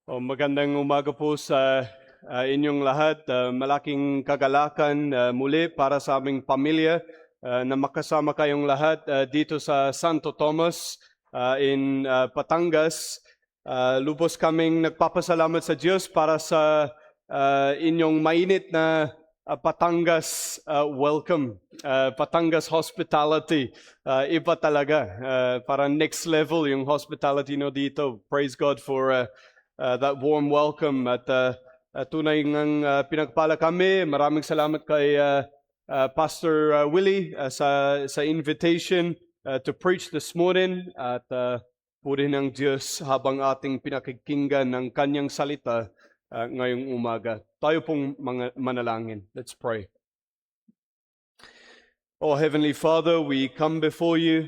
Magandang umaga po sa inyong lahat. Malaking kagalakan muli para sa aming pamilya na makasama kayong lahat dito sa Santo Tomas in Batangas. Lubos kaming nagpapasalamat sa Diyos para sa inyong mainit na Batangas welcome, Batangas hospitality. Iba talaga, parang next level yung hospitality no dito. Praise God for that warm welcome at tunay ngang pinagpala kami. Maraming salamat kay Pastor Willie sa invitation to preach this morning at purihin ng Diyos habang ating pinakikinggan ng kanyang salita ngayong umaga. Tayo pong mga manalangin. Let's pray. Oh Heavenly Father, we come before you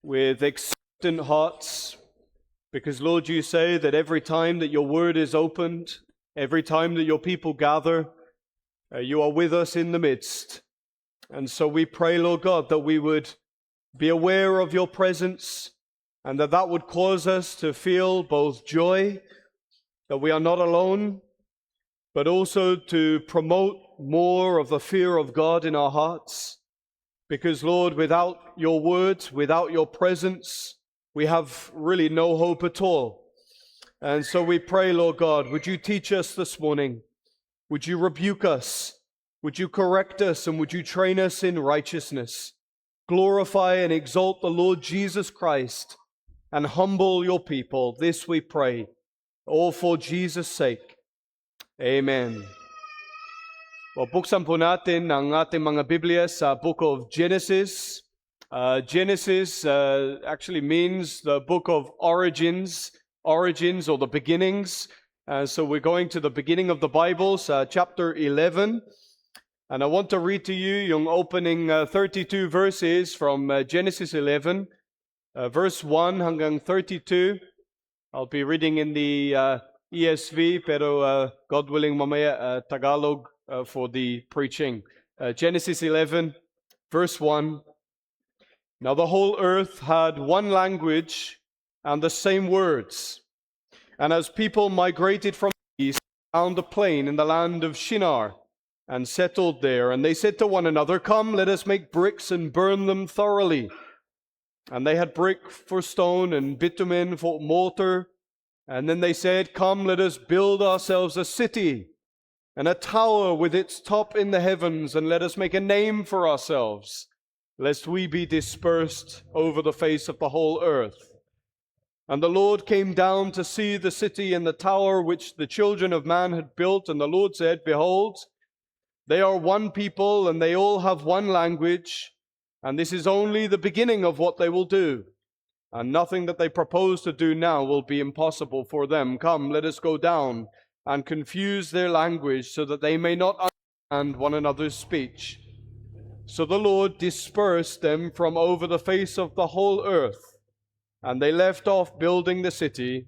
with expectant hearts. Because, Lord, you say that every time that your word is opened, every time that your people gather, you are with us in the midst. And so we pray, Lord God, that we would be aware of your presence and that would cause us to feel both joy that we are not alone, but also to promote more of the fear of God in our hearts. Because, Lord, without your words, without your presence, we have really no hope at all. And so we pray, Lord God, would you teach us this morning? Would you rebuke us? Would you correct us? And would you train us in righteousness? Glorify and exalt the Lord Jesus Christ and humble your people. This we pray, all for Jesus' sake. Amen. Well, buksan po natin ang ating mga Biblia sa book of Genesis. Genesis actually means the book of origins or the beginnings. So we're going to the beginning of the Bible, chapter 11. And I want to read to you yung opening 32 verses from Genesis 11, verse 1 hanggang 32. I'll be reading in the ESV, pero God willing mamaya Tagalog for the preaching. Genesis 11, verse 1. Now the whole earth had one language and the same words. And as people migrated from the east, they found a plain in the land of Shinar and settled there. And they said to one another, "Come, let us make bricks and burn them thoroughly." And they had brick for stone and bitumen for mortar. And then they said, "Come, let us build ourselves a city and a tower with its top in the heavens, and let us make a name for ourselves, lest we be dispersed over the face of the whole earth." And the Lord came down to see the city and the tower which the children of man had built. And the Lord said, "Behold, they are one people, and they all have one language. And this is only the beginning of what they will do. And nothing that they propose to do now will be impossible for them. Come, let us go down and confuse their language, so that they may not understand one another's speech." So the Lord dispersed them from over the face of the whole earth, and they left off building the city.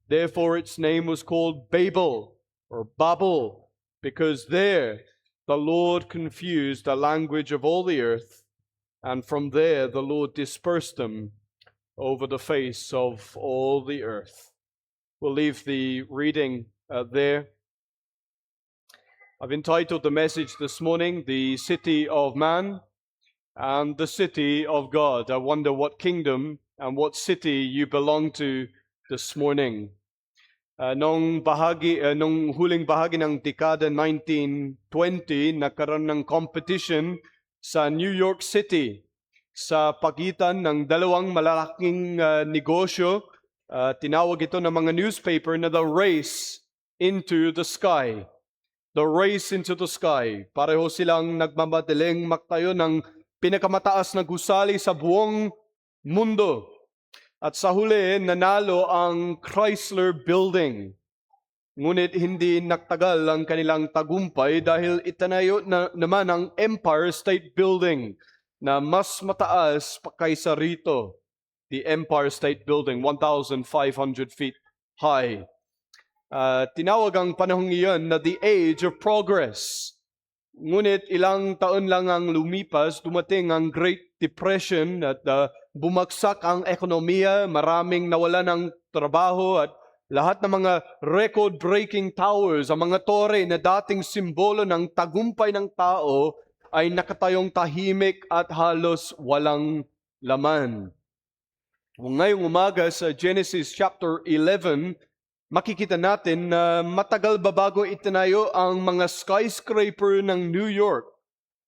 Therefore its name was called Babel, or Babel, because there the Lord confused the language of all the earth, and from there the Lord dispersed them over the face of all the earth. We'll leave the reading there. I've entitled the message this morning, "The City of Man and the City of God." I wonder what kingdom and what city you belong to this morning. Nung huling bahagi ng dekada 1920, nagkaroon ng competition sa New York City sa pagitan ng dalawang malalaking negosyo. Tinawag ito ng mga newspaper na the race into the sky. The race into the sky. Pareho silang nagmamadaling magtayo ng pinakamataas na gusali sa buong mundo. At sa huli, nanalo ang Chrysler Building. Ngunit hindi nagtagal ang kanilang tagumpay dahil itinayo na naman ang Empire State Building na mas mataas pa kaysa rito. The Empire State Building, 1,500 feet high. Tinawag ang panahong iyon na the age of progress. Ngunit ilang taon lang ang lumipas, dumating ang Great Depression at bumagsak ang ekonomiya, maraming nawala ng trabaho at lahat ng mga record-breaking towers, ang mga tore na dating simbolo ng tagumpay ng tao ay nakatayong tahimik at halos walang laman. Ngayong umaga sa Genesis chapter 11, makikita natin na matagal ba bago itinayo ang mga skyscraper ng New York,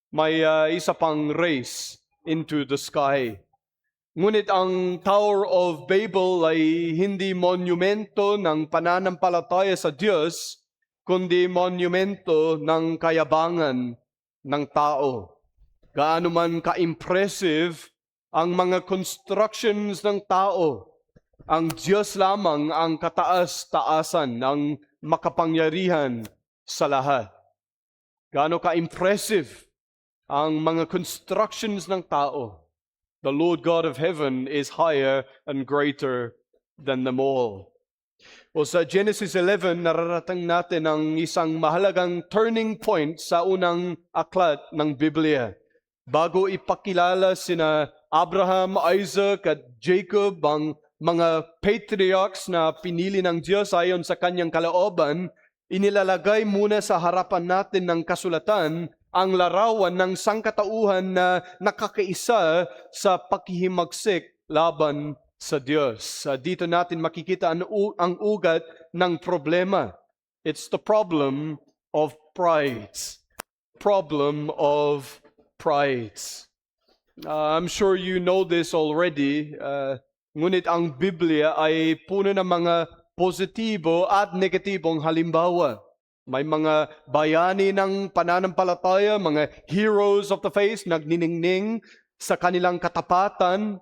may isa pang race into the sky. Ngunit ang Tower of Babel ay hindi monumento ng pananampalataya sa Diyos, kundi monumento ng kayabangan ng tao. Gaano man ka-impressive ang mga constructions ng tao, ang Diyos lamang ang kataas-taasan, ang makapangyarihan sa lahat. Gaano ka-impressive ang mga constructions ng tao, the Lord God of heaven is higher and greater than them all. O sa Genesis 11, nararating natin ang isang mahalagang turning point sa unang aklat ng Biblia. Bago ipakilala sina Abraham, Isaac at Jacob, ang mga patriarchs na pinili ng Diyos ayon sa kanyang kalooban, inilalagay muna sa harapan natin ng kasulatan ang larawan ng sangkatauhan na nakakaisa sa pakihimagsik laban sa Diyos. Dito natin makikita ang ugat ng problema. It's the problem of pride. Problem of pride. I'm sure you know this already. Ngunit ang Biblia ay puno ng mga positibo at negatibong halimbawa. May mga bayani ng pananampalataya, mga heroes of the faith, nagniningning sa kanilang katapatan.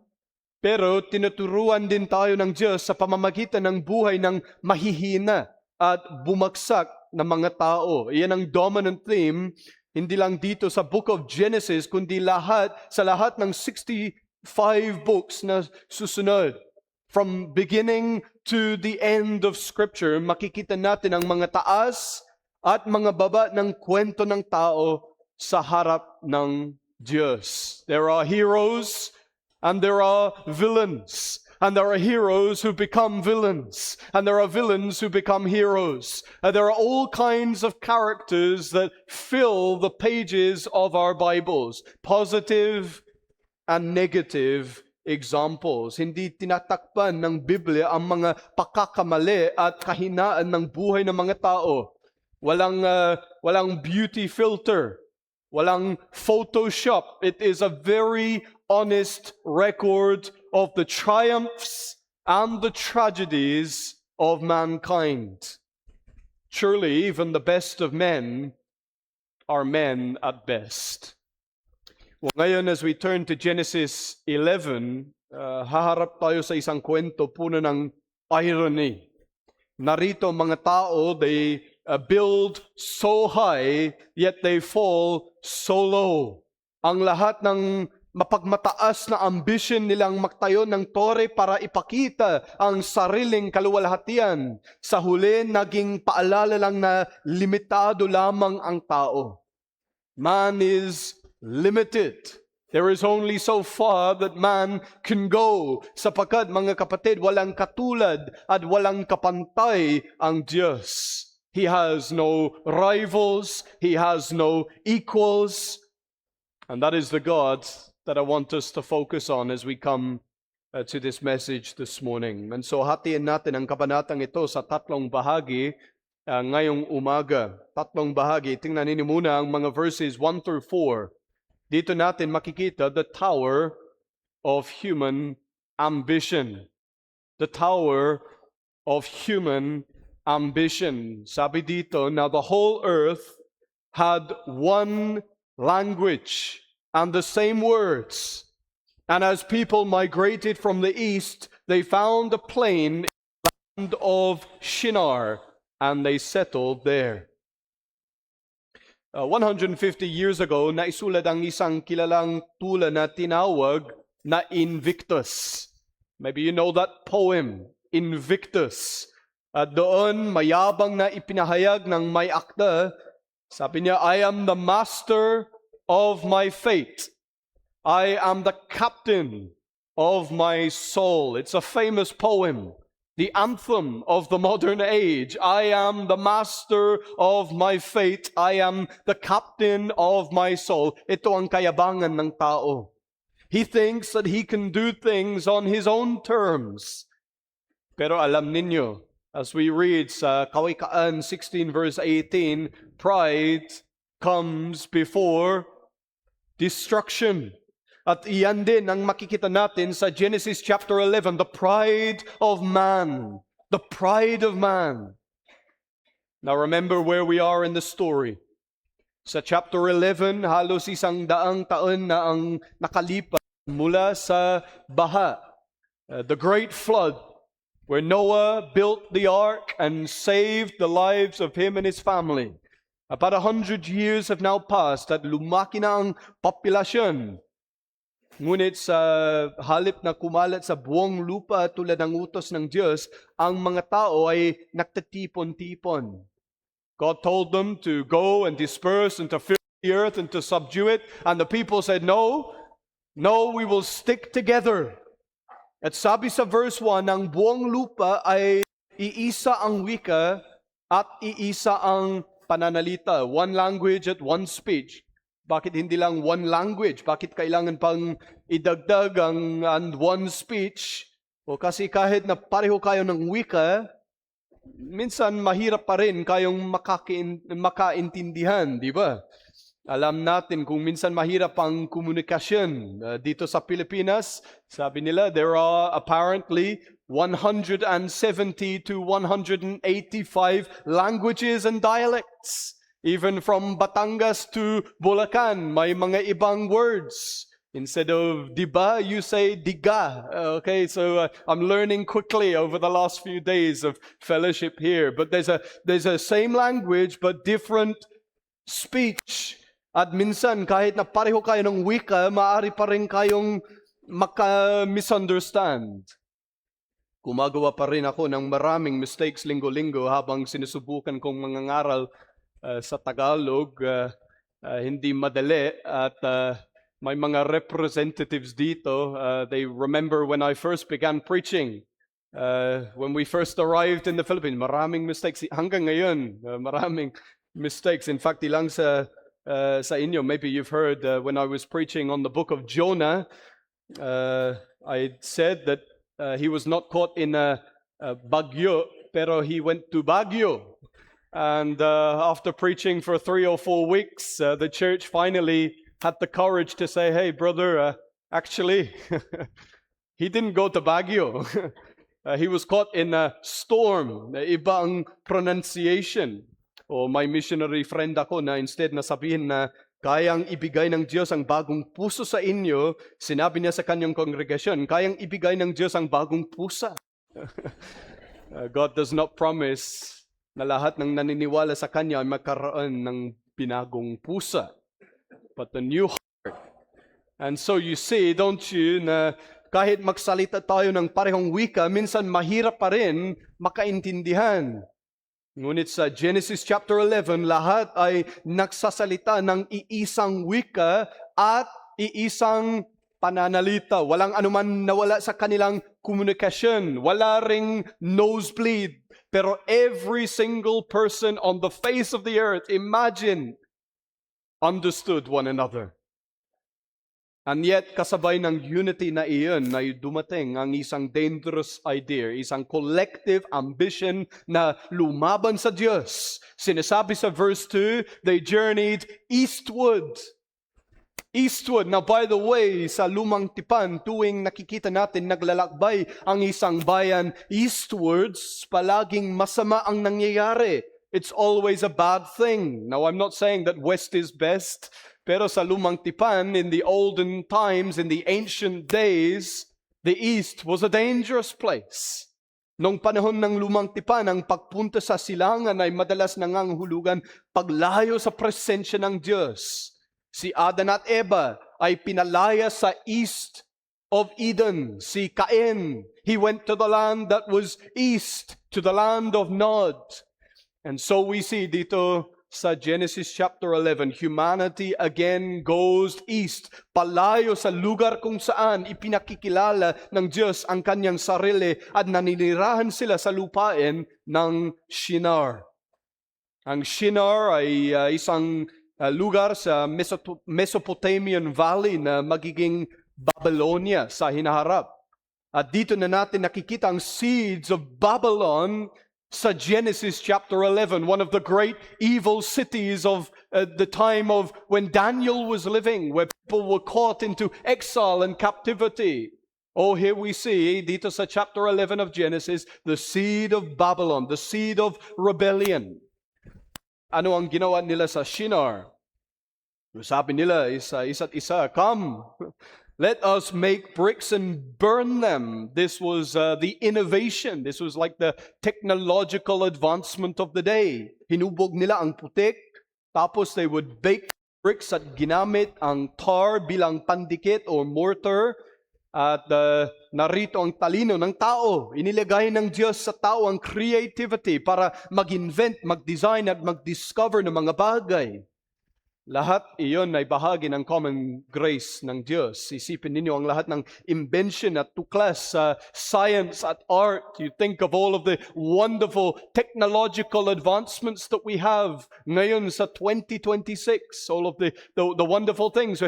Pero tinuturuan din tayo ng Diyos sa pamamagitan ng buhay ng mahihina at bumagsak na mga tao. Iyan ang dominant theme, hindi lang dito sa Book of Genesis, kundi sa lahat ng 65 books na susunod. From beginning to the end of Scripture, makikita natin ang mga taas at mga baba ng kwento ng tao sa harap ng Diyos. There are heroes and there are villains. And there are heroes who become villains. And there are villains who become heroes. And there are all kinds of characters that fill the pages of our Bibles. Positive and negative examples. Hindi tinatakpan ng Biblia ang mga pagkakamali at kahinaan ng buhay ng mga tao. Walang beauty filter. Walang Photoshop. It is a very honest record of the triumphs and the tragedies of mankind. Surely, even the best of men are men at best. Well, ngayon, as we turn to Genesis 11, haharap tayo sa isang kwento puno ng irony. Narito mga tao, they build so high, yet they fall so low. Ang lahat ng mapagmataas na ambition nilang magtayo ng tore para ipakita ang sariling kaluwalhatian. Sa huli, naging paalala lang na limitado lamang ang tao. Man is limited. There is only so far that man can go. Sapagkat, mga kapatid, walang katulad at walang kapantay ang Diyos. He has no rivals. He has no equals. And that is the God that I want us to focus on as we come to this message this morning. And so hatiin natin ang kabanatang ito sa tatlong bahagi ngayong umaga. Tatlong bahagi. Tingnan ninyo muna ang mga verses 1 through 4. Dito natin makikita the tower of human ambition. The tower of human ambition. Sabi dito, now the whole earth had one language and the same words. And as people migrated from the east, they found a plain in the land of Shinar, and they settled there. 150 years ago, naisulat ang isang kilalang tula na tinawag na Invictus. Maybe you know that poem, Invictus. At doon, mayabang na ipinahayag ng may akda. Sabi niya, I am the master of my fate. I am the captain of my soul. It's a famous poem. the anthem of the modern age. I am the master of my fate. I am the captain of my soul. Ito ang kayabangan ng tao. He thinks that he can do things on his own terms. Pero alam ninyo, as we read sa Kawikaan 16 verse 18, pride comes before destruction. At iyan din ang makikita natin sa Genesis chapter 11, the pride of man. The pride of man. Now remember where we are in the story. Sa chapter 11, halos 100 taon na ang nakalipas mula sa baha. The great flood, where Noah built the ark and saved the lives of him and his family. About 100 years have now passed at lumaki na ang populasyon. Ngunit sa halip na kumalat sa buong lupa tulad ng utos ng Diyos, ang mga tao ay nagtatipon-tipon. God told them to go and disperse and to fill the earth and to subdue it. And the people said, no, we will stick together. At sabi sa verse 1, ang buong lupa ay iisa ang wika at iisa ang pananalita. One language at one speech. Bakit hindi lang one language? Bakit kailangan pang idagdag ang one speech? O kasi kahit na pareho kayo ng wika, minsan mahirap pa rin kayong makaintindihan, di ba? Alam natin kung minsan mahirap ang komunikasyon. Dito sa Pilipinas, sabi nila, there are apparently 170 to 185 languages and dialects. Even from Batangas to Bulacan, may mga ibang words. Instead of diba, you say diga. Okay, so I'm learning quickly over the last few days of fellowship here. But there's a same language but different speech. At minsan, kahit na pareho kayo ng wika, maaari pa rin kayong maka-misunderstand. Gumagawa pa rin ako ng maraming mistakes linggo-linggo habang sinusubukan kong mangangaral sa Tagalog. Hindi madali at may mga representatives dito. They remember when I first began preaching. When we first arrived in the Philippines, maraming mistakes. Hanggang ngayon, maraming mistakes. In fact, ilang sa inyo, maybe you've heard when I was preaching on the book of Jonah, I said that he was not caught in a bagyo, pero he went to Baguio. And after preaching for 3 or 4 weeks, the church finally had the courage to say, hey, brother, actually, he didn't go to Baguio. He was caught in a storm. Iba ang pronunciation. O may missionary friend ako na instead na sabihin na kayang ibigay ng Diyos ang bagong puso sa inyo, sinabi niya sa kanyang kongregasyon, kayang ibigay ng Diyos ang bagong pusa. God does not promise na lahat ng naniniwala sa Kanya ay magkaroon ng binagong pusa, but a new heart. And so you see, don't you, na kahit magsalita tayo ng parehong wika, minsan mahirap pa rin makaintindihan. Ngunit sa Genesis chapter 11, lahat ay nagsasalita ng iisang wika at iisang pananalita. Walang anuman nawala sa kanilang komunikasyon. Wala ring nosebleed. Pero every single person on the face of the earth, imagine, understood one another. And yet, kasabay ng unity na iyon, na dumating ang isang dangerous idea, isang collective ambition na lumaban sa Diyos. Sinasabi sa verse 2, they journeyed eastward. Eastward. Now, by the way, sa Lumang Tipan, tuwing nakikita natin naglalakbay ang isang bayan eastwards, palaging masama ang nangyayari. It's always a bad thing. Now, I'm not saying that west is best, pero sa Lumang Tipan, in the olden times, in the ancient days, the east was a dangerous place. Noong panahon ng Lumang Tipan, ang pagpunta sa silangan ay madalas nangangahulugan paglayo sa presensya ng Diyos. Si Adan at Eva ay pinalaya sa east of Eden. Si Cain, he went to the land that was east, to the land of Nod. And so we see dito sa Genesis chapter 11, humanity again goes east, palayo sa lugar kung saan ipinakikilala ng Diyos ang kanyang sarili at naninirahan sila sa lupain ng Shinar. Ang Shinar ay isang lugar sa Mesopotamian Valley na magiging Babylonia sa hinaharap. At dito na natin nakikita ang seeds of Babylon sa Genesis chapter 11, one of the great evil cities of the time of when Daniel was living, where people were caught into exile and captivity. Oh, here we see, dito sa chapter 11 of Genesis, the seed of Babylon, the seed of rebellion. Ano ang ginawa nila sa Shinar? Sabi nila isa't isa, come, let us make bricks and burn them. This was the innovation. This was like the technological advancement of the day. Hinubog nila ang putik, tapos they would bake bricks at ginamit ang tar bilang pandikit or mortar. At narito ang talino ng tao. Inilagay ng Diyos sa tao ang creativity para mag-invent, mag-design at mag-discover ng mga bagay. Lahat iyon ay bahagi ng common grace ng Diyos. Isipin ninyo ang lahat ng invention at tuklas sa science at art. You think of all of the wonderful technological advancements that we have ngayon sa 2026. All of the wonderful things.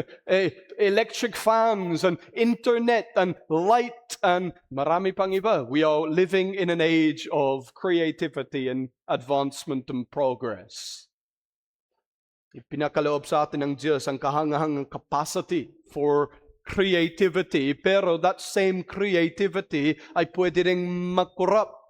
Electric fans and internet and light and marami pang iba. We are living in an age of creativity and advancement and progress. Ipinakaloob sa atin ng Diyos ang kahangahangang capacity for creativity, pero that same creativity ay pwede ring makorrupt.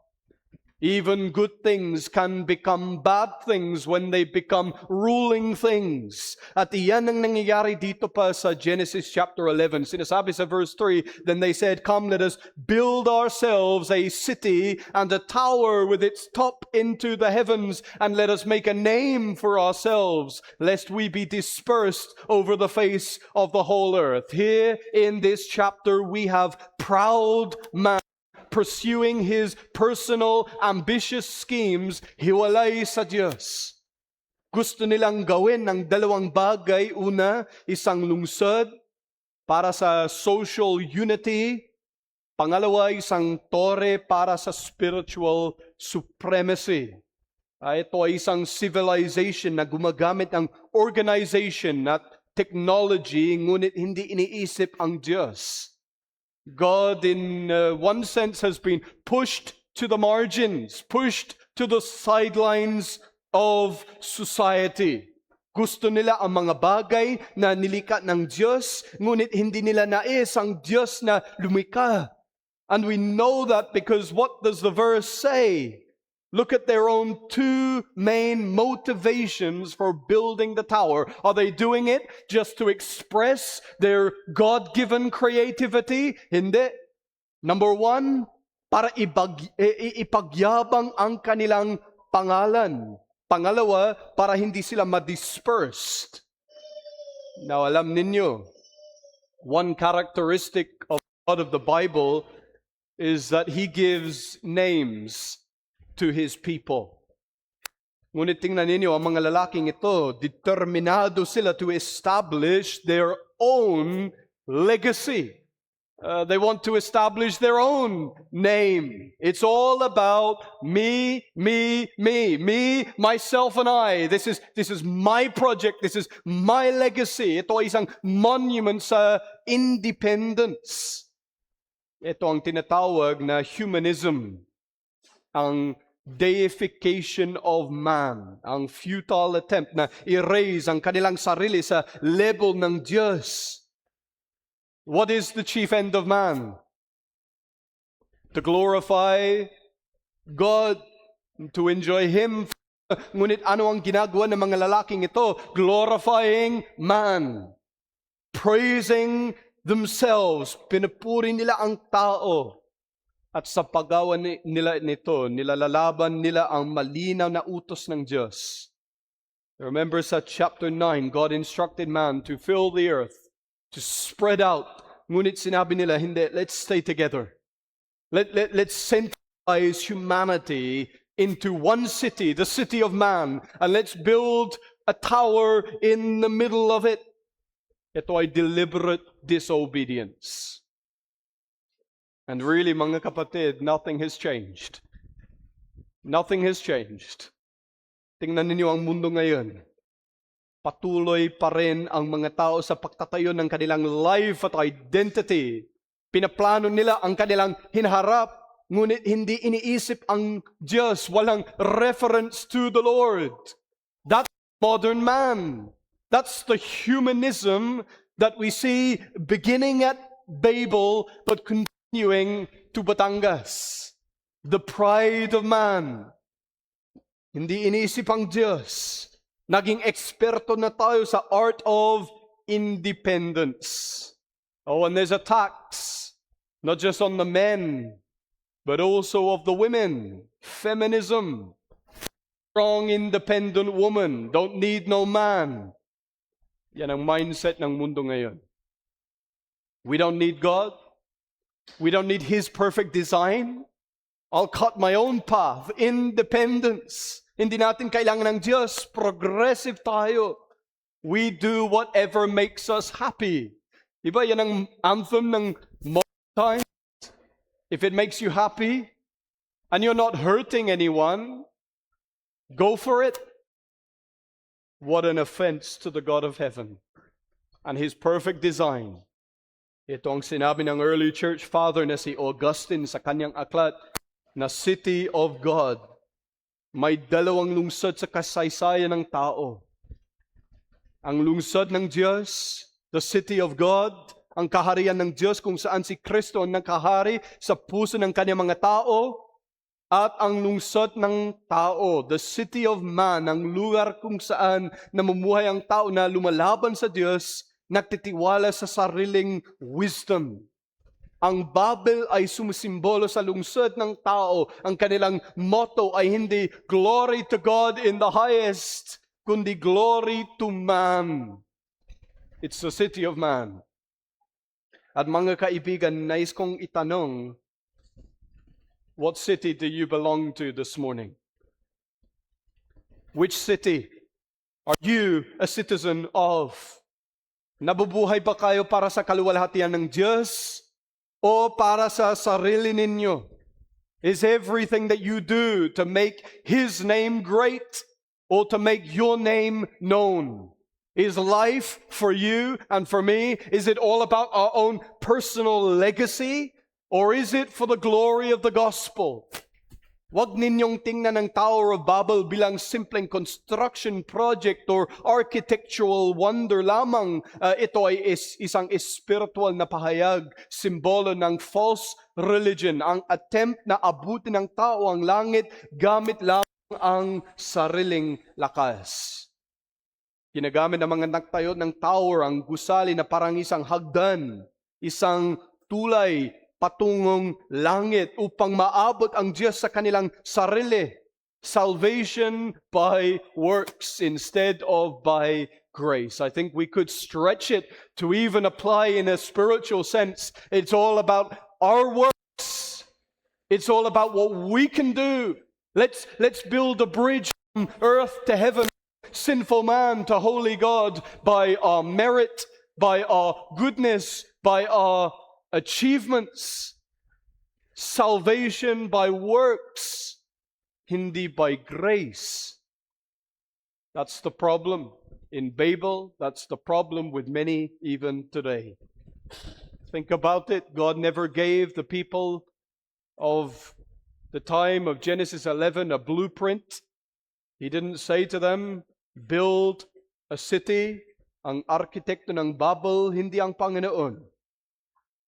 Even good things can become bad things when they become ruling things. At iyan ang nangyayari dito pa sa Genesis chapter 11. Sinasabi sa verse 3, then they said, come, let us build ourselves a city and a tower with its top into the heavens, and let us make a name for ourselves, lest we be dispersed over the face of the whole earth. Here in this chapter, we have proud man pursuing his personal ambitious schemes, hiwalay sa Diyos. Gusto nilang gawin ng dalawang bagay. Una, isang lungsod para sa social unity. Pangalawa, isang tore para sa spiritual supremacy. Ito ay isang civilization na gumagamit ng organization at technology, ngunit hindi iniisip ang Diyos. God, in one sense, has been pushed to the margins, pushed to the sidelines of society. Gusto nila ang mga bagay na nilikha ng Diyos, ngunit hindi nila nais ang Diyos na lumikha. And we know that because what does the verse say? Look at their own two main motivations for building the tower. Are they doing it just to express their God-given creativity? Hindi. Number one, para ipagyabang ang kanilang pangalan. Pangalawa, para hindi sila ma-dispersed. Now, alam ninyo, one characteristic of God of the Bible is that He gives names to His people. Ngunit tingnan ninyo, ang mga lalaking ito, determinado sila to establish their own legacy. They want to establish their own name. It's all about me, myself and I. This is my project. This is my legacy. Ito ay isang monument sa independence. Ito ang tinatawag na humanism. Ang deification of man, ang futile attempt na erase ang kanilang sarili sa level ng Diyos. What is the chief end of man? To glorify God, to enjoy Him. Ngunit ano ang ginagawa ng mga lalaking ito? Glorifying man. Praising themselves. Pinupuri nila ang tao. At sa paggawa nila nito, nilalalaban nila ang malinaw na utos ng Diyos. Remember sa chapter 9, God instructed man to fill the earth, to spread out. Ngunit sinabi nila, hindi, let's stay together. Let's centralize humanity into one city, the city of man, and let's build a tower in the middle of it. Ito ay deliberate disobedience. And really, mga kapatid, nothing has changed. Nothing has changed. Tingnan ninyo ang mundo ngayon. Patuloy pa rin ang mga tao sa pagtatayo ng kanilang life at identity. Pinaplano nila ang kanilang hinaharap, ngunit hindi iniisip ang Diyos. Walang reference to the Lord. That's modern man. That's the humanism that we see beginning at Babel but continuing to Batangas. The pride of man. Hindi iniisip ang Diyos. Naging eksperto na tayo sa art of independence. Oh, and there's a tax, not just on the men, but also of the women. Feminism. Strong, independent woman. Don't need no man. Yan ang mindset ng mundo ngayon. We don't need God. We don't need His perfect design. I'll cut my own path. Independence. Hindi natin kailangan ng Diyos. Progressive tayo. We do whatever makes us happy. Diba yan ang anthem ng modern times? If it makes you happy, and you're not hurting anyone, go for it. What an offense to the God of heaven and His perfect design. Ito ang sinabi ng early church father na si Augustine sa kanyang aklat na City of God. May dalawang lungsod sa kasaysayan ng tao. Ang lungsod ng Diyos, the city of God, ang kaharian ng Diyos kung saan si Kristo ang nakahari sa puso ng kanyang mga tao, at ang lungsod ng tao, the city of man, ang lugar kung saan namumuhay ang tao na lumalaban sa Diyos, nagtitiwala sa sariling wisdom. Ang Babel ay sumisimbolo sa lungsod ng tao. Ang kanilang motto ay hindi glory to God in the highest, kundi glory to man. It's the city of man. At mga kaibigan, nais kong itanong, what city do you belong to this morning? Which city are you a citizen of? Nabubuhay ba kayo para sa kaluwalhatian ng Diyos o para sa sarili ninyo? Is everything that you do to make His name great or to make your name known? Is life for you and for me, is it all about our own personal legacy or is it for the glory of the gospel? Huwag ninyong tingnan ng Tower of Babel bilang simpleng construction project or architectural wonder lamang. Ito ay isang spiritual na pahayag, simbolo ng false religion, ang attempt na abutin ng tao ang langit gamit lamang ang sariling lakas. Ginagamit ng mga nagtayo ng tower ang gusali na parang isang hagdan, isang tulay, patungong langit upang maabot ang Diyos sa kanilang sarili. Salvation by works instead of by grace. I think we could stretch it to even apply in a spiritual sense. It's all about our works. It's all about what we can do. Let's build a bridge from earth to heaven, sinful man to holy God by our merit, by our goodness, by our achievements. Salvation by works, hindi by grace. That's the problem in Babel. That's the problem with many even today. Think about it. God never gave the people of the time of Genesis 11 a blueprint. He didn't say to them, build a city. Ang arkitekto ng Babel, hindi ang Panginoon.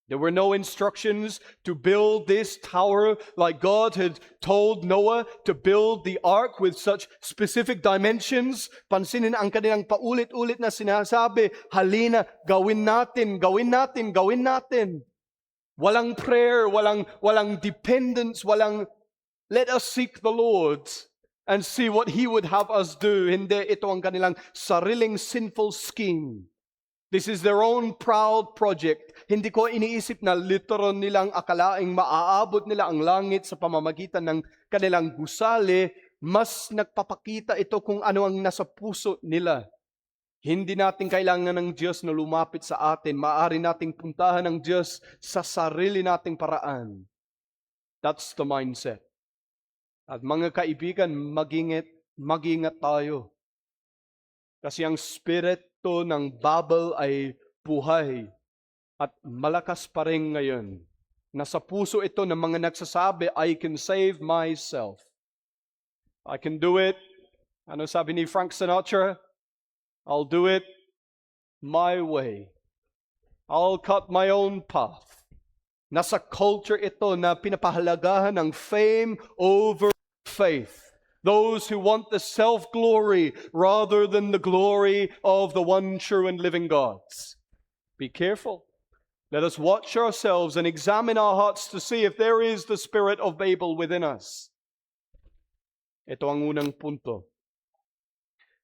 There were no instructions to build this tower like God had told Noah to build the ark with such specific dimensions. Pansinin ang kanilang paulit-ulit na sinasabi, halina, gawin natin, gawin natin, gawin natin. Walang prayer, walang dependence, walang let us seek the Lord and see what He would have us do. Hindi, ito ang kanilang sariling sinful scheme. This is their own proud project. Hindi ko iniisip na literal nilang akalaing maaabot nila ang langit sa pamamagitan ng kanilang gusali. Mas nagpapakita ito kung ano ang nasa puso nila. Hindi natin kailangan ng Diyos na lumapit sa atin. Maaari nating puntahan ng Diyos sa sarili nating paraan. That's the mindset. At mga kaibigan, mag-ingat tayo. Kasi ang spirito ng Babel ay buhay at malakas pa rin ngayon. Nasa puso ito ng mga nagsasabi, I can save myself. I can do it. Ano sabi ni Frank Sinatra? I'll do it my way. I'll cut my own path. Nasa culture ito na pinapahalagahan ng fame over faith. Those who want the self-glory rather than the glory of the one true and living God. Be careful. Let us watch ourselves and examine our hearts to see if there is the spirit of Babel within us. Ito ang unang punto.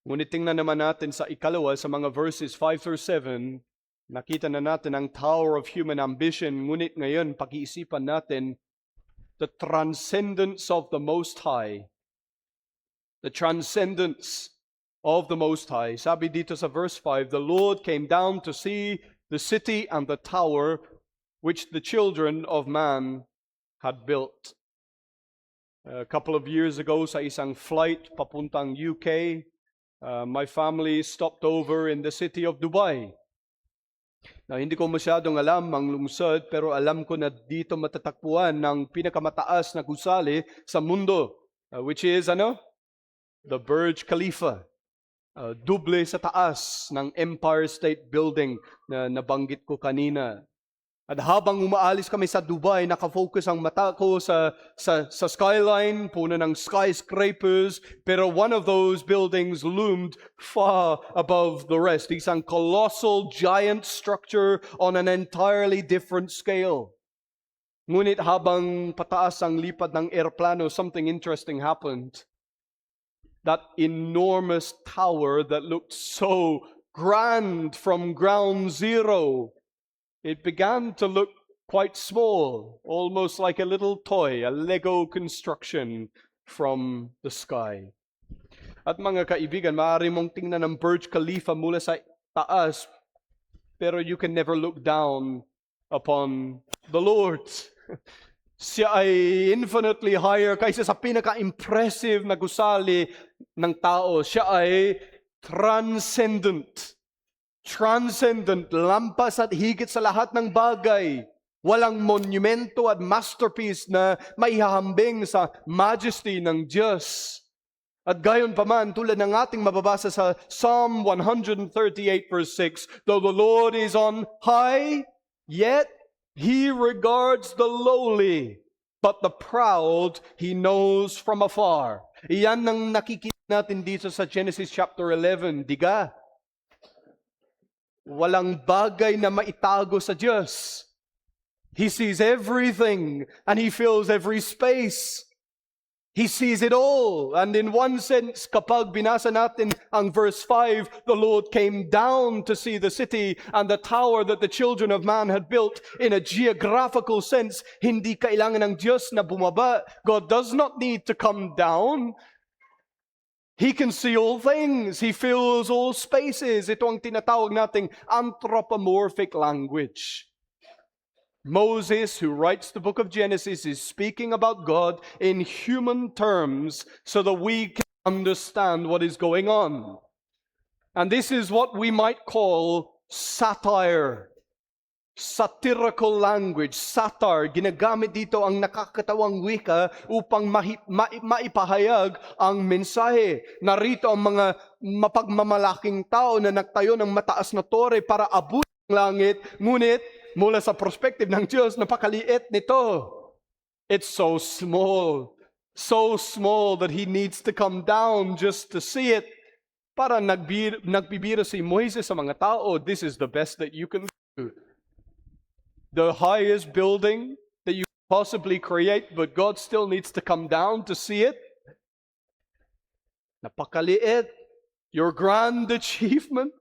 Ngunit tingnan naman natin sa ikalawa, sa mga verses 5 through 7, nakita na natin ang tower of human ambition. Ngunit ngayon, pag-iisipan natin the transcendence of the Most High. The transcendence of the Most High. Sabi dito sa verse 5, the Lord came down to see the city and the tower which the children of man had built. A couple of years ago, sa isang flight papuntang UK, my family stopped over in the city of Dubai. Now, hindi ko masyadong alam ang lungsod, pero alam ko na dito matatagpuan ng pinakamataas na gusali sa mundo, which is the Burj Khalifa. Duble sa taas ng Empire State Building na nabanggit ko kanina. At habang umaalis kami sa Dubai, nakafocus ang mata ko sa skyline, puno ng skyscrapers, pero one of those buildings loomed far above the rest. Isang colossal, giant structure on an entirely different scale. Ngunit habang pataas ang lipad ng aeroplano, something interesting happened. That enormous tower that looked so grand from ground zero, it began to look quite small, almost like a little toy, a Lego construction from the sky. At mga kaibigan, maaari mong tingnan ng Burj Khalifa mula sa taas, pero you can never look down upon the Lord. Siya ay infinitely higher kaysa sa pinaka-impressive na gusali ng tao. Siya ay transcendent. Transcendent, lampas at higit sa lahat ng bagay. Walang monumento at masterpiece na maihahambing sa majesty ng Diyos. At gayon pa man, tulad ng ating mababasa sa Psalm 138 verse 6, though the Lord is on high, yet He regards the lowly, but the proud He knows from afar. Iyan ang nakikita natin dito sa Genesis chapter 11, diga. Walang bagay na maitago sa Diyos. He sees everything and He fills every space. He sees it all. And in one sense, kapag binasa natin ang verse 5, the Lord came down to see the city and the tower that the children of man had built. In a geographical sense, hindi kailangan ng Diyos na bumaba. God does not need to come down. He can see all things. He fills all spaces. Ito ang tinatawag nating anthropomorphic language. Moses, who writes the book of Genesis, is speaking about God in human terms so that we can understand what is going on. And this is what we might call satire. Satirical language. Satir, ginagamit dito ang nakakatawang wika upang maipahayag ang mensahe. Narito ang mga mapagmamalaking tao na nagtayo ng mataas na tore para abutin ang langit, ngunit mula sa perspective ng Diyos, napakaliit nito. It's so small that He needs to come down just to see it. Para nagbibiro si Moises sa mga tao, this is the best that you can do. The highest building that you possibly create, but God still needs to come down to see it. Napakaliit. Your grand achievement.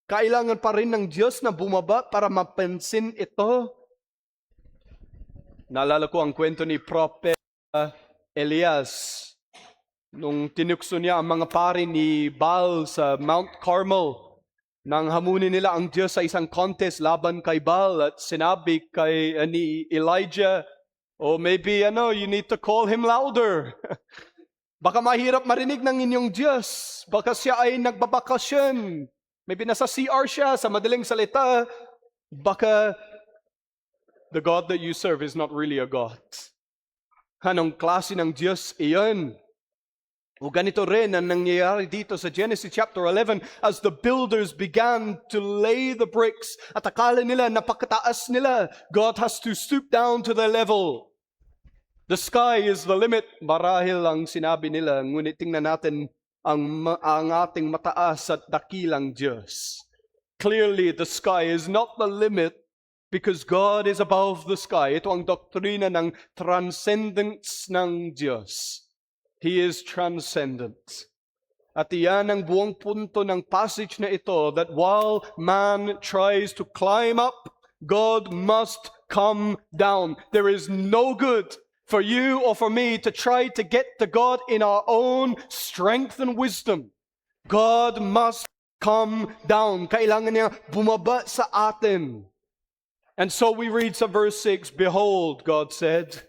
Kailangan pa rin ng Diyos na bumaba para mapansin ito. Naalala ko ang kwento ni Prophet Elias. Nung tinukso niya ang mga pari ni Baal sa Mount Carmel, nang hamunin nila ang Diyos sa isang contest laban kay Baal at sinabi kay ni Elijah, maybe you need to call him louder. Baka mahirap marinig ng inyong Diyos. Baka siya ay nagbabakasyon. Maybe nasa CR siya, sa madaling salita. Baka the God that you serve is not really a God. Anong klase ng Diyos iyon? O ganito rin ang nangyayari dito sa Genesis chapter 11 as the builders began to lay the bricks at akala nila napakataas nila. God has to stoop down to their level. The sky is the limit. Marahil ang sinabi nila, ngunit tingnan natin ang ating mataas at dakilang Diyos. Clearly, the sky is not the limit because God is above the sky. Ito ang doktrina ng transcendence ng Diyos. He is transcendent. At iyan ang buong punto ng passage na ito, that while man tries to climb up, God must come down. There is no good for you or for me to try to get to God in our own strength and wisdom. God must come down. Kailangan niya bumaba sa atin. And so we read sa verse 6, Behold, God said,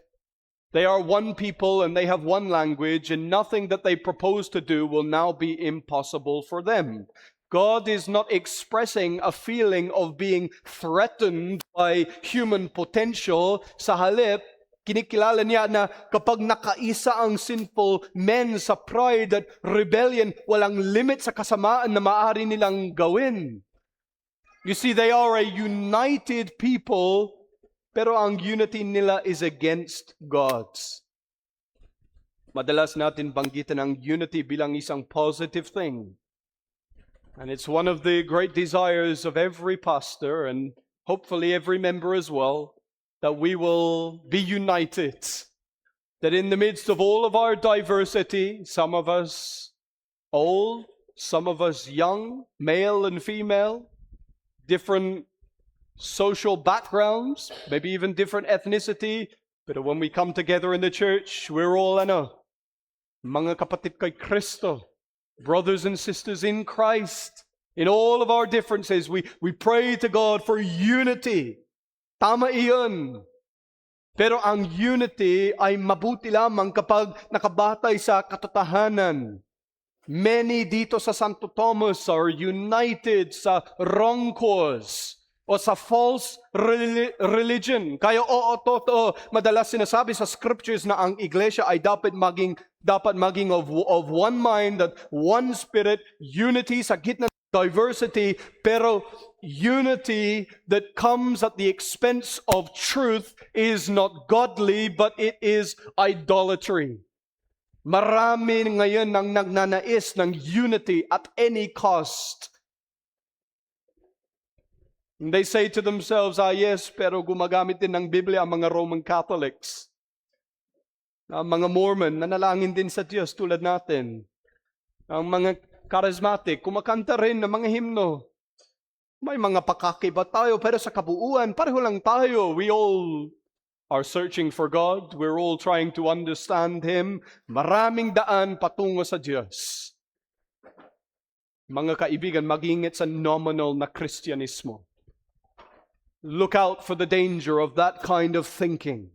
they are one people and they have one language, and nothing that they propose to do will now be impossible for them. God is not expressing a feeling of being threatened by human potential. Sa halip, kinikilala niya na kapag nakaisa ang sinful men sa pride at rebellion, walang limit sa kasamaan na maaari nilang gawin. You see, they are a united people, pero ang unity nila is against God's. Madalas natin banggitin ang unity bilang isang positive thing. And it's one of the great desires of every pastor and hopefully every member as well, that we will be united. That in the midst of all of our diversity, some of us old, some of us young, male and female, different social backgrounds, maybe even different ethnicity, but when we come together in the church, we're all mga kapatid kay Kristo, brothers and sisters in Christ. In all of our differences, we pray to God for unity. Tama iyon. Pero ang unity ay mabuti lamang kapag nakabatay sa katotohanan. Many dito sa Santo Thomas are united sa wrong cause o sa false religion. Kaya totoo, madalas sinasabi sa scriptures na ang iglesia ay dapat maging of one mind, that one spirit, unity sa gitna ng diversity, pero unity that comes at the expense of truth is not godly, but it is idolatry. Marami ngayon nang nagnanais ng unity at any cost. And they say to themselves, yes, pero gumagamit din ng Biblia ang mga Roman Catholics. Ang mga Mormon, nanalangin din sa Diyos tulad natin. Ang mga charismatic, kumakanta rin ng mga himno. May mga pakakiba tayo, pero sa kabuuan, pareho lang tayo. We all are searching for God. We're all trying to understand Him. Maraming daan patungo sa Diyos. Mga kaibigan, mag-ingat sa nominal na Kristyanismo. Look out for the danger of that kind of thinking.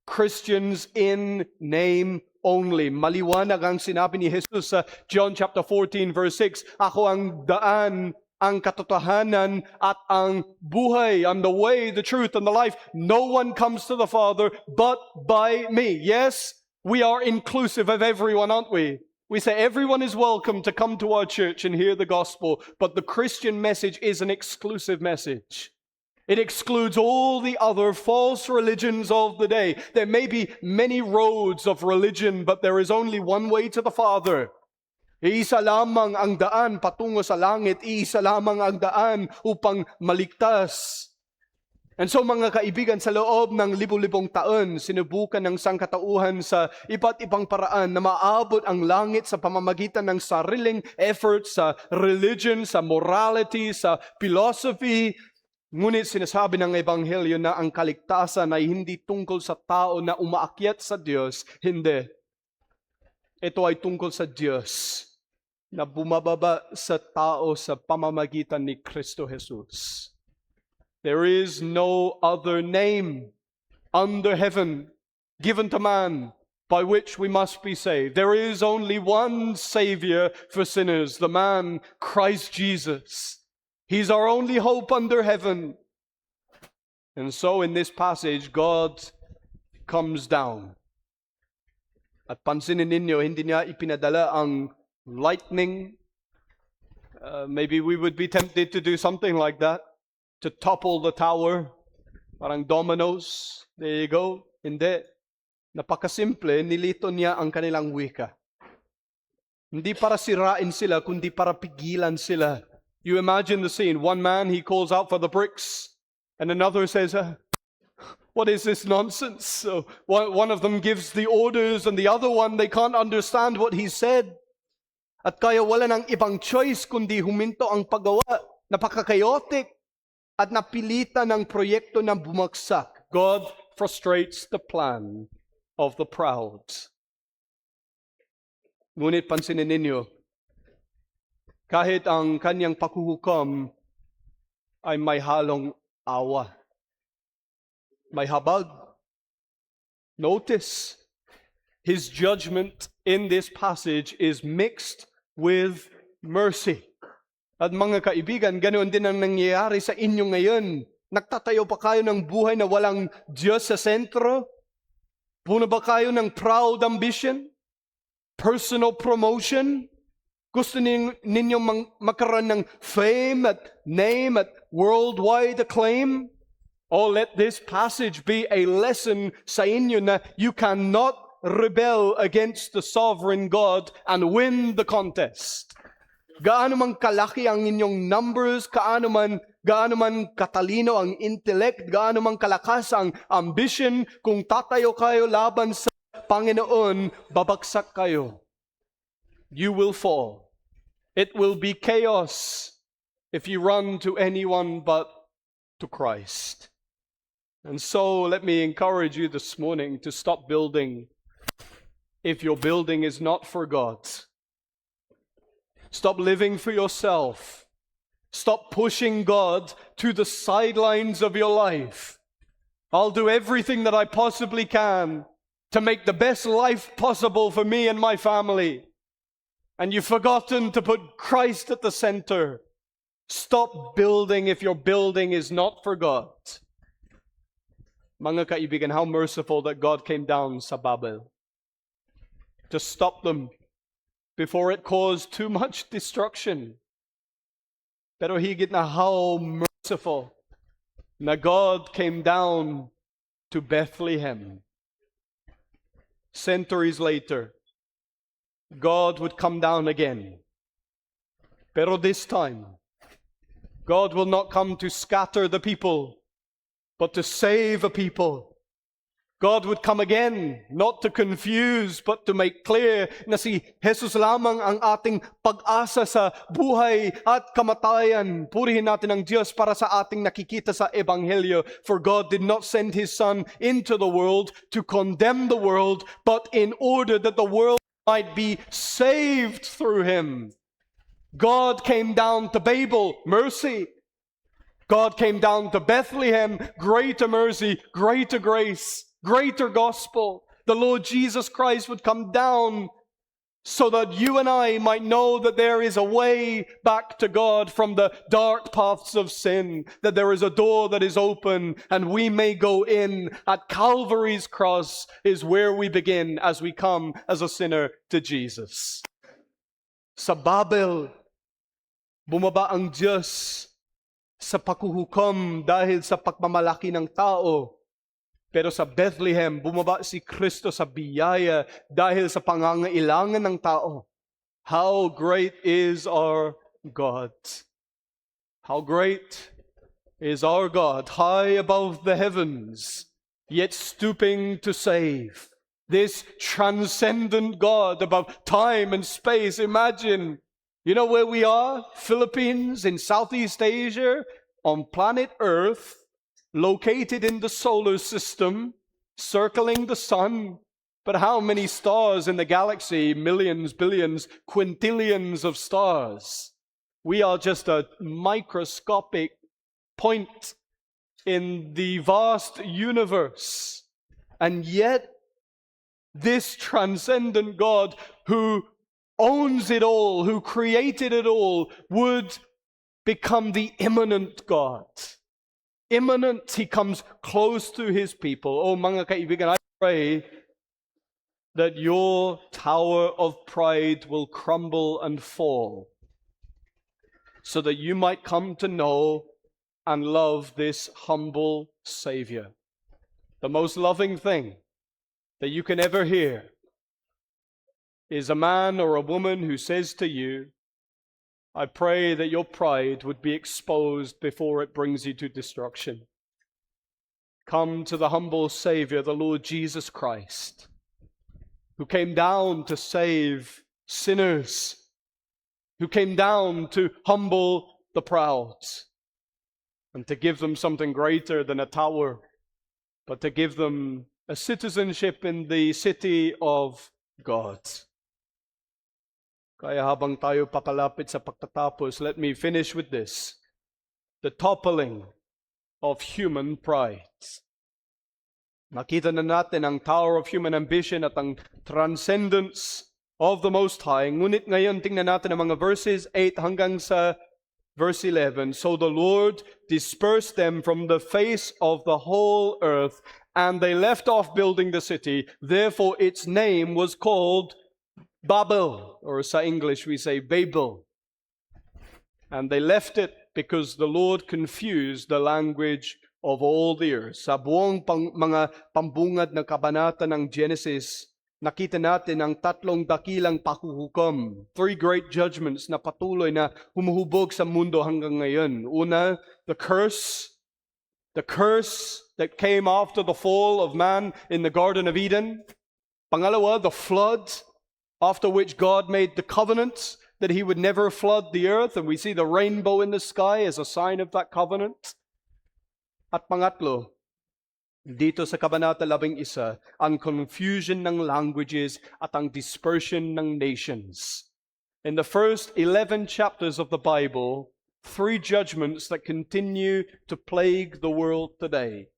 Christians in name only. Maliwanag ang sinabi ni Jesus sa John chapter 14 verse 6, Ako ang daan, ang katotohanan, at ang buhay. I'm the way, the truth, and the life. No one comes to the Father but by me. Yes, we are inclusive of everyone, aren't we? We say everyone is welcome to come to our church and hear the gospel, but the Christian message is an exclusive message. It excludes all the other false religions of the day. There may be many roads of religion, but there is only one way to the Father. Iisa lamang ang daan patungo sa langit. Iisa lamang ang daan upang maligtas. And so mga kaibigan, sa loob ng libu-libong taon, sinubukan ng sangkatauhan sa iba't ibang paraan na maabot ang langit sa pamamagitan ng sariling effort sa religion, sa morality, sa philosophy. Ngunit sinasabi ng Ebanghelyo na ang kaligtasan ay hindi tungkol sa tao na umaakyat sa Diyos. Hindi. Ito ay tungkol sa Diyos na bumababa sa tao sa pamamagitan ni Kristo Jesus. There is no other name under heaven given to man by which we must be saved. There is only one Savior for sinners, the man Christ Jesus. He's our only hope under heaven. And so in this passage, God comes down. At pansinin ninyo, hindi niya ipinadala ang lightning. Maybe we would be tempted to do something like that, to topple the tower, parang dominoes. There you go. Hindi. Napakasimple, nilito niya ang kanilang wika. Hindi para sirain sila, kundi para pigilan sila. You imagine the scene. One man, he calls out for the bricks, and another says, what is this nonsense? So one of them gives the orders, and the other one, they can't understand what he said. At kaya wala ng ibang choice, kundi huminto ang paggawa. Napaka-chaotic. At napilitan ng proyekto na bumagsak. God frustrates the plan of the proud. Ngunit pansinin ninyo, kahit ang kanyang paghuhukom ay may halong awa. May habag. Notice, his judgment in this passage is mixed with mercy. At mga kaibigan, ganoon din ang nangyayari sa inyo ngayon. Nagtatayo pa kayo ng buhay na walang Diyos sa sentro? Puno ba kayo ng proud ambition? Personal promotion? Gusto ninyong magkaroon ng fame at name at worldwide acclaim? Oh, let this passage be a lesson sa inyo na you cannot rebel against the sovereign God and win the contest. Gaano man kalaki ang inyong numbers, gaano man katalino ang intellect, gaano man kalakas ang ambition, kung tatayo kayo laban sa Panginoon, babagsak kayo. You will fall. It will be chaos if you run to anyone but to Christ. And so let me encourage you this morning to stop building if your building is not for God. Stop living for yourself. Stop pushing God to the sidelines of your life. I'll do everything that I possibly can to make the best life possible for me and my family. And you've forgotten to put Christ at the center. Stop building if your building is not for God. Mga kaibigan, how merciful that God came down sa Babel to stop them before it caused too much destruction. Pero higit na how merciful na God came down to Bethlehem. Centuries later, God would come down again. Pero this time, God will not come to scatter the people, but to save a people. God would come again, not to confuse, but to make clear na si Jesus lamang ang ating pag-asa sa buhay at kamatayan. Purihin natin ang Diyos para sa ating nakikita sa Ebanghelyo. For God did not send His Son into the world to condemn the world, but in order that the world might be saved through Him. God came down to Babel, mercy. God came down to Bethlehem, greater mercy, greater grace. Greater gospel. The Lord Jesus Christ would come down so that you and I might know that there is a way back to God from the dark paths of sin, that there is a door that is open and we may go in. At Calvary's cross is where we begin as we come as a sinner to Jesus. Sa Babel, bumaba ang Diyos sa paghuhukom dahil sa pagmamalaki ng tao. Pero sa Bethlehem, bumaba si Kristo sa biyaya dahil sa pangangailangan ng tao. How great is our God! How great is our God, high above the heavens, yet stooping to save. This transcendent God above time and space. Imagine, you know where we are? Philippines in Southeast Asia, on planet Earth, located in the solar system, circling the sun. But how many stars in the galaxy? Millions, billions, quintillions of stars. We are just a microscopic point in the vast universe. And yet, this transcendent God who owns it all, who created it all, would become the immanent God. Immanent, He comes close to His people. Oh, mga kaibigan, I pray that your tower of pride will crumble and fall, so that you might come to know and love this humble Savior. The most loving thing that you can ever hear is a man or a woman who says to you, I pray that your pride would be exposed before it brings you to destruction. Come to the humble Savior, the Lord Jesus Christ, who came down to save sinners, who came down to humble the proud, and to give them something greater than a tower, but to give them a citizenship in the city of God. Kaya habang tayo papalapit sa pagtatapos, let me finish with this. The toppling of human pride. Nakita na natin ang tower of human ambition at ang transcendence of the Most High. Ngunit ngayon, tingnan natin ang mga verses 8 hanggang sa verse 11. So the Lord dispersed them from the face of the whole earth, and they left off building the city. Therefore its name was called Babel, or sa English we say Babel. And they left it because the Lord confused the language of all the earth. Sa buong mga pambungad na kabanata ng Genesis, nakita natin ang tatlong dakilang pakuhukom. 3 great judgments na patuloy na humuhubog sa mundo hanggang ngayon. Una, the curse that came after the fall of man in the Garden of Eden. Pangalawa, the flood, after which God made the covenant that He would never flood the earth, and we see the rainbow in the sky as a sign of that covenant. At pangatlo, dito sa Kabanata 11, ang confusion ng languages at ang dispersion ng nations. In the first 11 chapters of the Bible, 3 judgments that continue to plague the world today.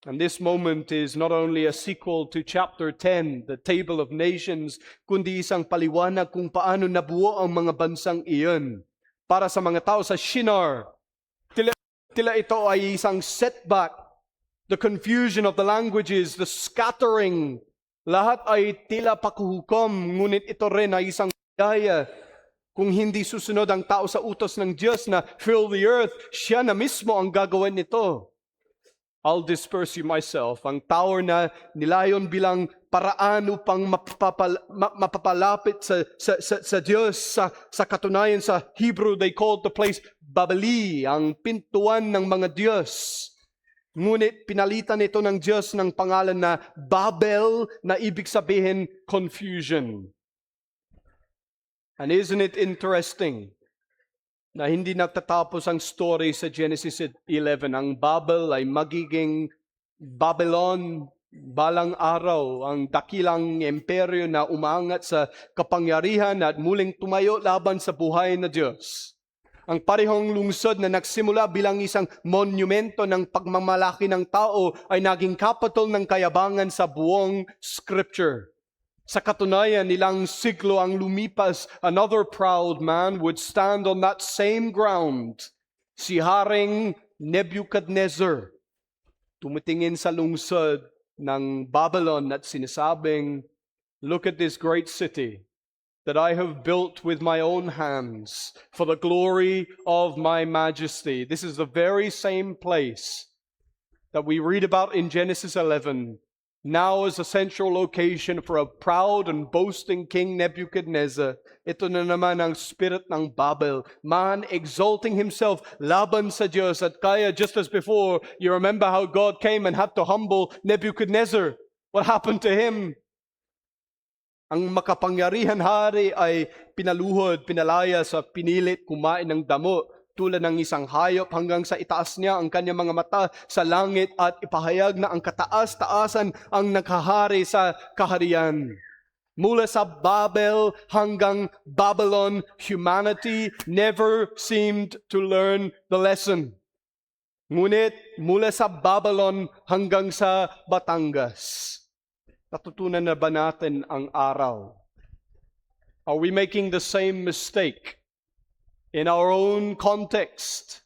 And this moment is not only a sequel to chapter 10, the Table of Nations, kundi isang paliwanag kung paano nabuo ang mga bansang iyon. Para sa mga tao sa Shinar, tila ito ay isang setback. The confusion of the languages, the scattering, lahat ay tila pakuhukom, ngunit ito rin ay isang biyaya. Kung hindi susunod ang tao sa utos ng Diyos na fill the earth, siya na mismo ang gagawin nito. I'll disperse you myself. Ang tower na nilayon bilang paraan upang mapapalapit sa Diyos. Sa katunayan sa Hebrew, they called the place Babeli, ang pintuan ng mga Diyos. Ngunit pinalitan ito ng Diyos ng pangalan na Babel, na ibig sabihin confusion. And isn't it interesting na hindi nagtatapos ang story sa Genesis 11. Ang Babel ay magiging Babylon balang araw, ang dakilang imperyo na umangat sa kapangyarihan at muling tumayo laban sa buhay na Diyos. Ang parehong lungsod na nagsimula bilang isang monumento ng pagmamalaki ng tao ay naging capital ng kayabangan sa buong Scripture. Sa katunayan, ilang siglo ang lumipas, another proud man would stand on that same ground. Si Haring Nebuchadnezzar, tumitingin sa lungsod ng Babylon at sinasabing, look at this great city that I have built with my own hands for the glory of my majesty. This is the very same place that we read about in Genesis 11, now as a central location for a proud and boasting King Nebuchadnezzar. Ito na naman ang spirit ng Babel, man exalting himself laban sa Diyos. At kaya, just as before, you remember how God came and had to humble Nebuchadnezzar. What happened to him? Ang makapangyarihan hari ay pinaluhod, pinalaya sa pinilit kumain ng damo, tulad ng isang hayop hanggang sa itaas niya ang kanyang mga mata sa langit at ipahayag na ang kataas-taasan ang naghahari sa kaharian. Mula sa Babel hanggang Babylon, humanity never seemed to learn the lesson. Ngunit mula sa Babylon hanggang sa Batangas, natutunan na ba natin ang aral? Are we making the same mistake in our own context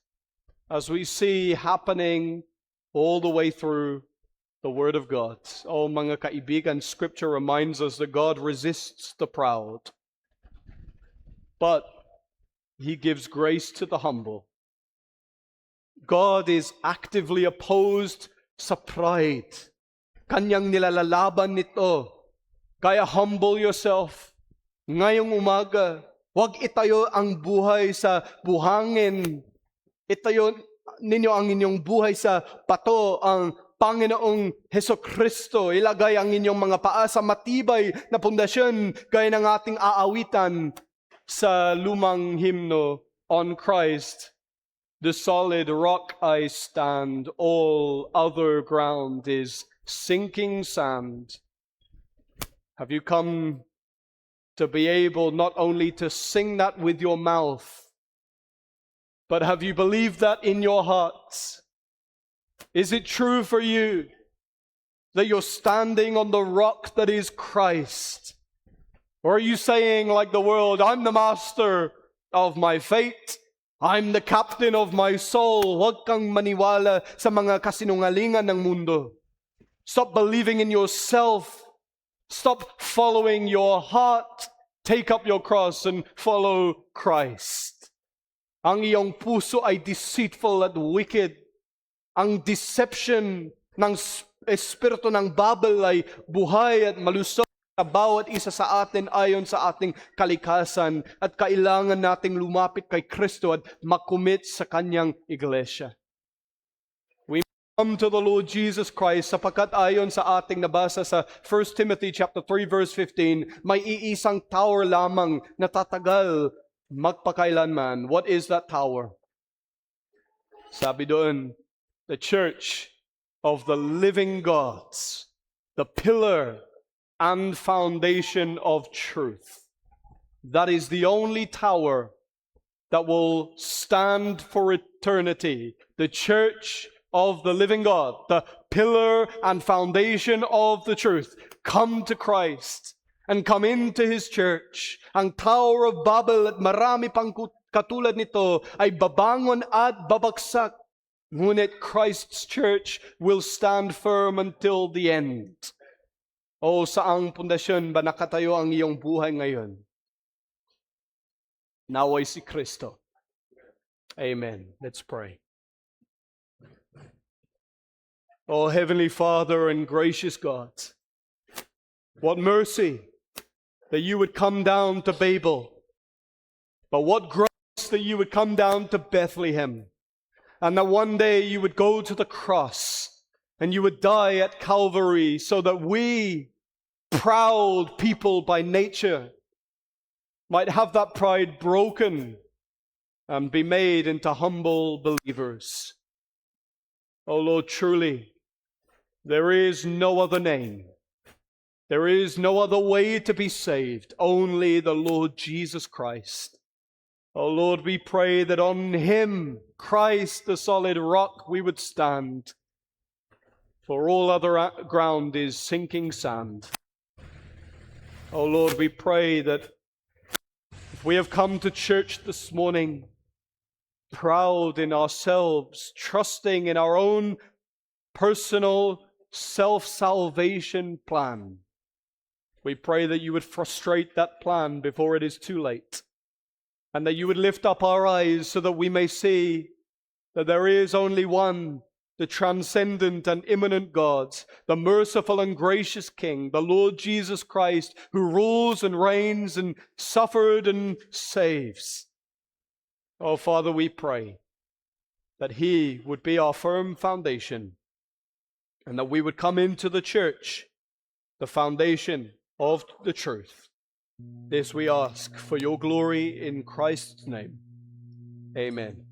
as we see happening all the way through the Word of God? Oh, mga kaibigan, Scripture reminds us that God resists the proud, but He gives grace to the humble. God is actively opposed sa pride. Kanyang nilalalaban nito. Kaya humble yourself. Ngayong umaga, huwag itayo ang buhay sa buhangin. Itayo ninyo ang inyong buhay sa bato, ang Panginoong Hesukristo. Ilagay ang inyong mga paa sa matibay na pundasyon, gaya ng ating aawitan sa lumang himno, On Christ, the solid rock I stand, all other ground is sinking sand. Have you come to be able not only to sing that with your mouth, but have you believed that in your hearts? Is it true for you that you're standing on the rock that is Christ? Or are you saying, like the world, I'm the master of my fate, I'm the captain of my soul? Huwag kang maniwala sa mga kasinungalingan ng mundo. Stop believing in yourself. Stop following your heart. Take up your cross and follow Christ. Ang iyong puso ay deceitful at wicked. Ang deception ng espiritu ng Babel ay buhay at malusog sa bawat isa sa atin ayon sa ating kalikasan, at kailangan nating lumapit kay Kristo at makumit sa kanyang iglesia. Come to the Lord Jesus Christ, sapagkat ayon sa ating nabasa sa 1 Timothy chapter 3 verse 15, may iisang tower lamang na tatagal magpakailanman. What is that tower? Sabi doon, the church of the living God, the pillar and foundation of truth. That is the only tower that will stand for eternity. The church of the living God, the pillar and foundation of the truth. Come to Christ and come into His church. Ang Tower of Babel at marami pang katulad nito ay babangon at babagsak. Ngunit Christ's church will stand firm until the end. O saang pundasyon ba nakatayo ang iyong buhay ngayon? Naway si Kristo. Amen. Let's pray. Oh, Heavenly Father and gracious God, what mercy that you would come down to Babel, but what grace that you would come down to Bethlehem, and that one day you would go to the cross and you would die at Calvary so that we, proud people by nature, might have that pride broken and be made into humble believers. Oh Lord, truly, there is no other name. There is no other way to be saved, only the Lord Jesus Christ. Oh Lord, we pray that on Him, Christ, the solid rock, we would stand. For all other ground is sinking sand. Oh Lord, we pray that if we have come to church this morning, proud in ourselves, trusting in our own personal self-salvation plan, we pray that you would frustrate that plan before it is too late, and that you would lift up our eyes so that we may see that there is only one the transcendent and immanent God, the merciful and gracious King, the Lord Jesus Christ, who rules and reigns and suffered and saves. Oh, Father, we pray that He would be our firm foundation and that we would come into the church, the foundation of the truth. This we ask for your glory in Christ's name. Amen.